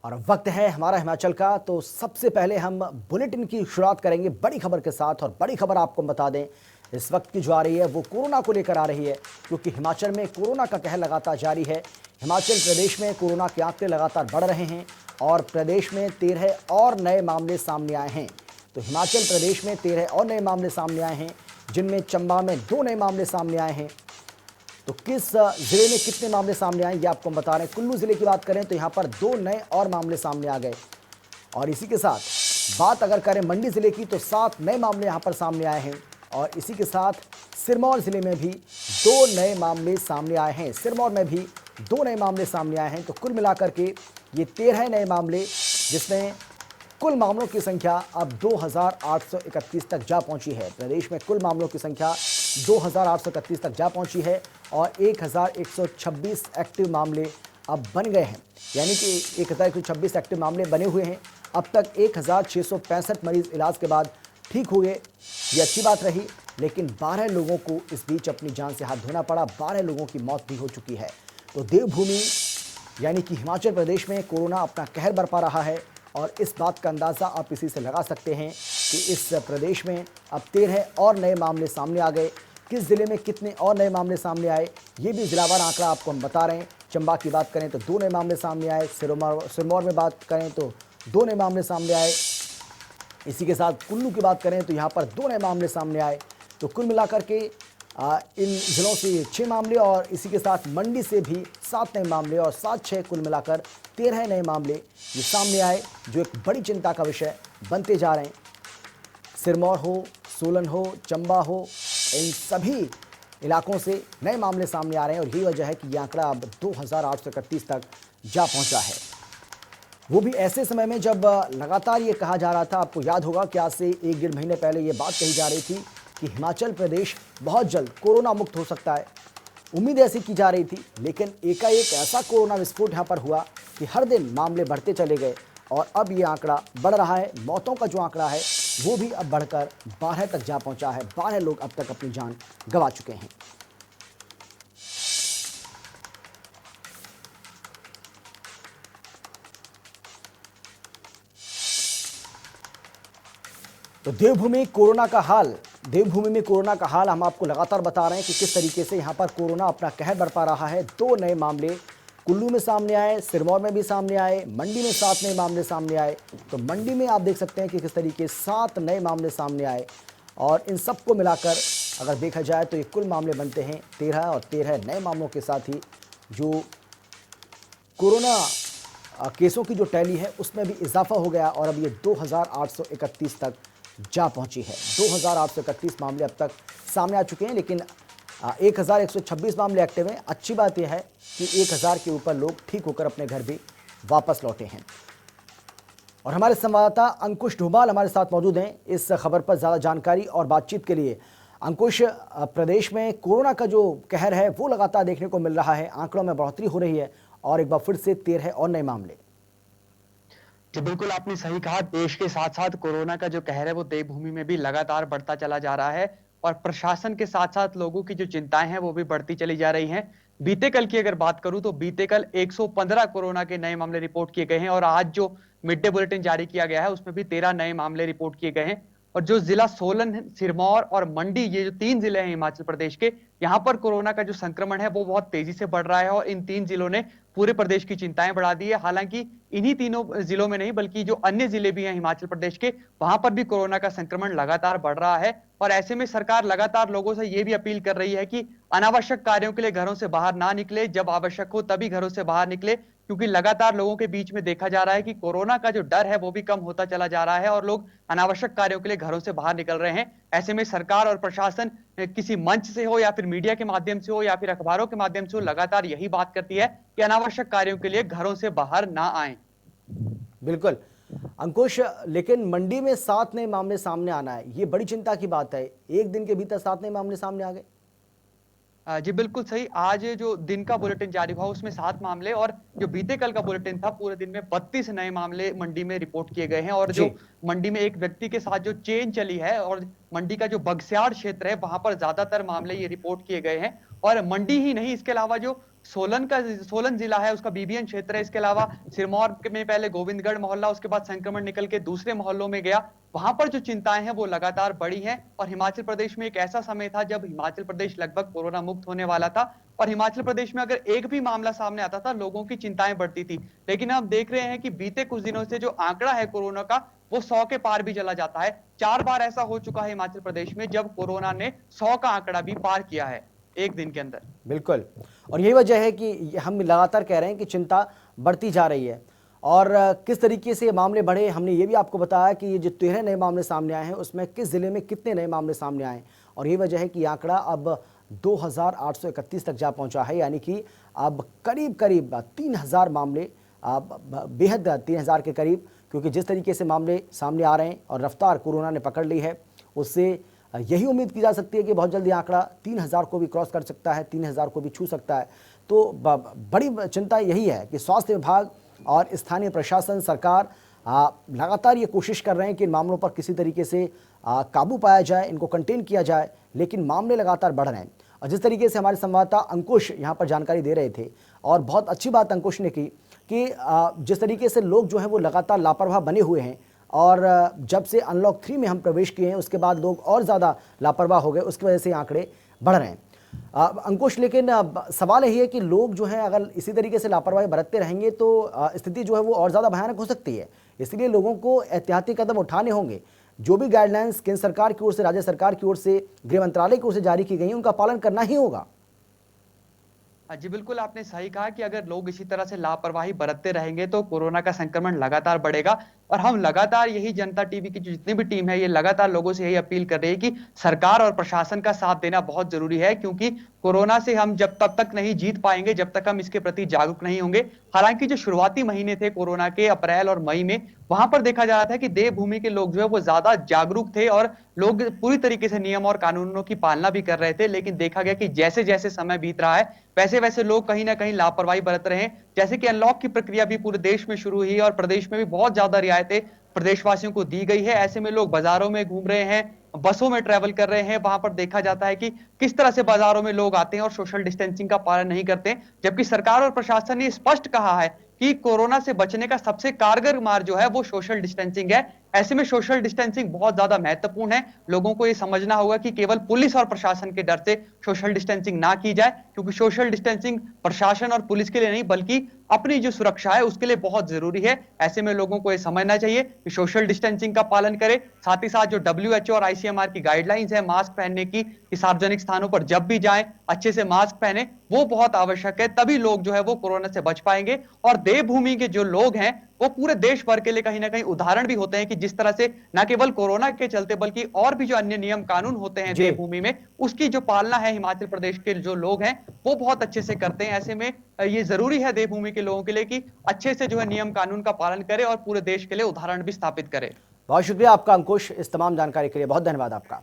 और वक्त है हमारा हिमाचल का। तो सबसे पहले हम बुलेटिन की शुरुआत करेंगे बड़ी खबर के साथ। और बड़ी खबर आपको बता दें इस वक्त की जो आ रही है वो कोरोना को लेकर आ रही है, क्योंकि हिमाचल में कोरोना का कहर लगातार जारी है। हिमाचल प्रदेश में कोरोना के आंकड़े लगातार बढ़ रहे हैं और प्रदेश में 13 और नए मामले सामने आए हैं। तो हिमाचल प्रदेश में 13 और नए मामले सामने आए हैं, जिनमें चंबा में 2 नए मामले सामने आए हैं। तो किस जिले में कितने मामले सामने आए ये आपको हम बता रहे हैं। कुल्लू जिले की बात करें तो यहाँ पर 2 नए और मामले सामने आ गए। और इसी के साथ बात अगर करें मंडी जिले की तो 7 नए मामले यहाँ पर सामने आए हैं। और इसी के साथ सिरमौर जिले में भी 2 नए मामले सामने आए हैं। सिरमौर में भी 2 नए मामले सामने आए हैं। तो कुल मिलाकर के ये 13 नए मामले, जिसमें कुल मामलों की संख्या अब 2831 तक जा पहुंची है। प्रदेश में कुल मामलों की संख्या 2831 तक जा पहुंची है और 1126 एक्टिव मामले अब बन गए हैं। यानी कि 1126 एक्टिव मामले बने हुए हैं। अब तक 1665 मरीज इलाज के बाद ठीक हुए। ये अच्छी बात रही, लेकिन 12 लोगों को इस बीच अपनी जान से हाथ धोना पड़ा। 12 लोगों की मौत भी हो चुकी है। तो देवभूमि यानी कि हिमाचल प्रदेश में कोरोना अपना कहर बरपा रहा है। और इस बात का अंदाज़ा आप इसी से लगा सकते हैं कि इस प्रदेश में अब 13 और नए मामले सामने आ गए। किस ज़िले में कितने और नए मामले सामने आए ये भी जिलावार आंकड़ा आपको हम बता रहे हैं। चंबा की बात करें तो 2 नए मामले सामने आए। सिरमौर में बात करें तो 2 नए मामले सामने आए। इसी के साथ कुल्लू की बात करें तो यहाँ पर 2 नए मामले सामने आए। तो कुल मिलाकर के इन जिलों से 6 मामले और इसी के साथ मंडी से भी 7 नए मामले और 7-6 कुल मिलाकर 13 नए मामले ये सामने आए, जो एक बड़ी चिंता का विषय बनते जा रहे हैं। सिरमौर हो, सोलन हो, चंबा हो, इन सभी इलाकों से नए मामले सामने आ रहे हैं। और यही वजह है कि ये आंकड़ा अब 2831 तक जा पहुंचा है। वो भी ऐसे समय में जब लगातार ये कहा जा रहा था, आपको याद होगा कि आज से 1-1.5 महीने पहले ये बात कही जा रही थी कि हिमाचल प्रदेश बहुत जल्द कोरोना मुक्त हो सकता है। उम्मीद ऐसी की जा रही थी, लेकिन एकाएक ऐसा कोरोना विस्फोट यहाँ पर हुआ कि हर दिन मामले बढ़ते चले गए और अब ये आंकड़ा बढ़ रहा है। मौतों का जो आंकड़ा है वो भी अब बढ़कर 12 तक जा पहुंचा है। 12 लोग अब तक अपनी जान गंवा चुके हैं। तो देवभूमि में कोरोना का हाल हम आपको लगातार बता रहे हैं कि किस तरीके से यहाँ पर कोरोना अपना कहर बरपा रहा है। 2 नए मामले कुल्लू में सामने आए, सिरमौर में भी सामने आए, मंडी में 7 नए मामले सामने आए। तो मंडी में आप देख सकते हैं कि किस तरीके 7 नए मामले सामने आए। और इन सबको मिलाकर अगर देखा जाए तो ये कुल मामले बनते हैं 13 और 13 नए मामलों के साथ ही जो कोरोना केसों की जो टैली है उसमें भी इजाफा हो गया और अब ये 2831 तक जा पहुंची है। 2831 मामले अब तक सामने आ चुके हैं, लेकिन 1126 मामले एक्टिव हैं। अच्छी बात यह है कि 1000 के ऊपर लोग ठीक होकर अपने घर भी वापस लौटे हैं। और हमारे संवाददाता अंकुश ढोभाल हमारे साथ मौजूद हैं इस खबर पर ज़्यादा जानकारी और बातचीत के लिए। अंकुश, प्रदेश में कोरोना का जो कहर है वो लगातार देखने को मिल रहा है, आंकड़ों में बढ़ोतरी हो रही है और एक बार फिर से 13 और नए मामले। जी बिल्कुल, आपने सही कहा। देश के साथ साथ कोरोना का जो कहर है वो देवभूमि में भी लगातार बढ़ता चला जा रहा है और प्रशासन के साथ साथ लोगों की जो चिंताएं हैं वो भी बढ़ती चली जा रही हैं। बीते कल की अगर बात करूं तो बीते कल 115 कोरोना के नए मामले रिपोर्ट किए गए हैं और आज जो मिड डे बुलेटिन जारी किया गया है उसमें भी 13 नए मामले रिपोर्ट किए गए हैं। और जो जिला सोलन, सिरमौर और मंडी, ये जो 3 जिले हैं हिमाचल प्रदेश के, यहाँ पर कोरोना का जो संक्रमण है वो बहुत तेजी से बढ़ रहा है और इन 3 जिलों ने पूरे प्रदेश की चिंताएं बढ़ा दी है। हालांकि इन्हीं तीनों जिलों में नहीं बल्कि जो अन्य जिले भी हैं हिमाचल प्रदेश के, वहां पर भी कोरोना का संक्रमण लगातार बढ़ रहा है। और ऐसे में सरकार लगातार लोगों से यह भी अपील कर रही है कि अनावश्यक कार्यों के लिए घरों से बाहर ना निकले, जब आवश्यक हो तभी घरों से बाहर निकले, क्योंकि लगातार लोगों के बीच में देखा जा रहा है कि कोरोना का जो डर है वो भी कम होता चला जा रहा है और लोग अनावश्यक कार्यों के लिए घरों से बाहर निकल रहे हैं। ऐसे में सरकार और प्रशासन किसी मंच से हो या फिर मीडिया के माध्यम से हो या फिर अखबारों के माध्यम से हो, लगातार यही बात करती है कि अनावश्यक कार्यों के लिए घरों से बाहर ना आए। बिल्कुल अंकुश, लेकिन मंडी में 7 नए मामले सामने आना है, ये बड़ी चिंता की बात है। एक दिन के भीतर 7 नए मामले सामने आ गए। जी बिल्कुल सही। आज जो दिन का बुलेटिन जारी हुआ उसमें 7 मामले और जो बीते कल का बुलेटिन था पूरे दिन में 32 नए मामले मंडी में रिपोर्ट किए गए हैं। और जो जी, मंडी में एक व्यक्ति के साथ जो चेन चली है और मंडी का जो बगस्याड़ क्षेत्र है वहां पर ज्यादातर मामले ये रिपोर्ट किए गए हैं। और मंडी ही नहीं, इसके अलावा जो सोलन जिला है उसका बीबीएन क्षेत्र है। इसके अलावा सिरमौर में पहले गोविंदगढ़ मोहल्ला, उसके बाद संक्रमण निकल के दूसरे मोहल्लों में गया। वहां पर जो चिंताएं हैं वो लगातार बढ़ी हैं और हिमाचल प्रदेश में एक ऐसा समय था जब हिमाचल प्रदेश लगभग कोरोना मुक्त होने वाला था और हिमाचल प्रदेश में अगर एक भी मामला सामने आता था लोगों की चिंताएं बढ़ती थी। लेकिन हम देख रहे हैं कि बीते कुछ दिनों से जो आंकड़ा है कोरोना का वो 100 के पार भी चला जाता है। 4 बार ऐसा हो चुका है हिमाचल प्रदेश में जब कोरोना ने 100 का आंकड़ा भी पार किया है एक दिन के अंदर। बिल्कुल, और यही वजह है कि हम लगातार कह रहे हैं कि चिंता बढ़ती जा रही है। और किस तरीके से ये मामले बढ़े, हमने ये भी आपको बताया कि ये जो 13 नए मामले सामने आए हैं उसमें किस ज़िले में कितने नए मामले सामने आए, और यही वजह है कि आंकड़ा अब 2831 तक जा पहुंचा है। यानी कि अब करीब करीब 3000 मामले, बेहद 3000 के करीब, क्योंकि जिस तरीके से मामले सामने आ रहे हैं और रफ्तार कोरोना ने पकड़ ली है, उससे यही उम्मीद की जा सकती है कि बहुत जल्दी आंकड़ा 3000 को भी क्रॉस कर सकता है, 3000 को भी छू सकता है। तो बड़ी चिंता यही है कि स्वास्थ्य विभाग और स्थानीय प्रशासन, सरकार लगातार ये कोशिश कर रहे हैं कि इन मामलों पर किसी तरीके से काबू पाया जाए, इनको कंटेन किया जाए, लेकिन मामले लगातार बढ़ रहे हैं। और जिस तरीके से हमारे संवाददाता अंकुश यहाँ पर जानकारी दे रहे थे, और बहुत अच्छी बात अंकुश ने की कि जिस तरीके से लोग जो हैं वो लगातार लापरवाह बने हुए हैं, और जब से अनलॉक 3 में हम प्रवेश किए हैं उसके बाद लोग और ज़्यादा लापरवाह हो गए, उसकी वजह से आंकड़े बढ़ रहे हैं। अंकुश, लेकिन सवाल यही है कि लोग जो हैं अगर इसी तरीके से लापरवाही बरतते रहेंगे तो स्थिति जो है वो और ज़्यादा भयानक हो सकती है। इसलिए लोगों को एहतियाती कदम उठाने होंगे। जो भी गाइडलाइंस केंद्र सरकार की ओर से, राज्य सरकार की ओर से, गृह मंत्रालय की ओर से जारी की गई हैं, उनका पालन करना ही होगा। जी बिल्कुल, आपने सही कहा कि अगर लोग इसी तरह से लापरवाही बरतते रहेंगे तो कोरोना का संक्रमण लगातार बढ़ेगा। और हम लगातार यही जनता टीवी की जो जितनी भी टीम है ये लगातार लोगों से यही अपील कर रही है कि सरकार और प्रशासन का साथ देना बहुत जरूरी है, क्योंकि कोरोना से हम जब तब तक नहीं जीत पाएंगे जब तक हम इसके प्रति जागरूक नहीं होंगे। हालांकि जो शुरुआती महीने थे कोरोना के, अप्रैल और मई में, वहां पर देखा जा रहा था कि देवभूमि के लोग जो है वो ज्यादा जागरूक थे और लोग पूरी तरीके से नियम और कानूनों की पालना भी कर रहे थे। लेकिन देखा गया कि जैसे जैसे समय बीत रहा है वैसे वैसे लोग कहीं ना कहीं लापरवाही बरत रहे हैं। जैसे कि अनलॉक की प्रक्रिया भी पूरे देश में शुरू हुई और प्रदेश में भी बहुत ज्यादा रियायतें प्रदेशवासियों को दी गई है। ऐसे में लोग बाजारों में घूम रहे हैं, बसों में ट्रेवल कर रहे हैं, वहां पर देखा जाता है कि किस तरह से बाजारों में लोग आते हैं और सोशल डिस्टेंसिंग का पालन नहीं करते। जबकि सरकार और प्रशासन ने स्पष्ट कहा है कि कोरोना से बचने का सबसे कारगर मार्ग जो है वो सोशल डिस्टेंसिंग है। ऐसे में सोशल डिस्टेंसिंग बहुत ज्यादा महत्वपूर्ण है। लोगों को ये समझना होगा कि केवल पुलिस और प्रशासन के डर से सोशल डिस्टेंसिंग ना की जाए, क्योंकि सोशल डिस्टेंसिंग प्रशासन और पुलिस के लिए नहीं बल्कि अपनी जो सुरक्षा है उसके लिए बहुत जरूरी है। ऐसे में लोगों को ये समझना चाहिए कि सोशल डिस्टेंसिंग का पालन करें। साथ ही साथ जो WHO और ICMR की गाइडलाइंस है मास्क पहनने की, कि सार्वजनिक स्थानों पर जब भी जाएं अच्छे से मास्क पहने, वो बहुत आवश्यक है। तभी लोग जो है वो कोरोना से बच पाएंगे। और देवभूमि के जो लोग हैं वो पूरे देश भर के लिए कहीं ना कहीं उदाहरण भी होते हैं कि जिस तरह से न केवल कोरोना के चलते बल्कि और भी जो अन्य नियम कानून होते हैं देवभूमि में, उसकी जो पालना है हिमाचल प्रदेश के जो लोग हैं वो बहुत अच्छे से करते हैं। ऐसे में ये जरूरी है देवभूमि के लोगों के लिए कि अच्छे से जो है नियम कानून का पालन करें और पूरे देश के लिए उदाहरण भी स्थापित करें। बहुत शुक्रिया आपका अंकुश, इस तमाम जानकारी के लिए बहुत धन्यवाद आपका।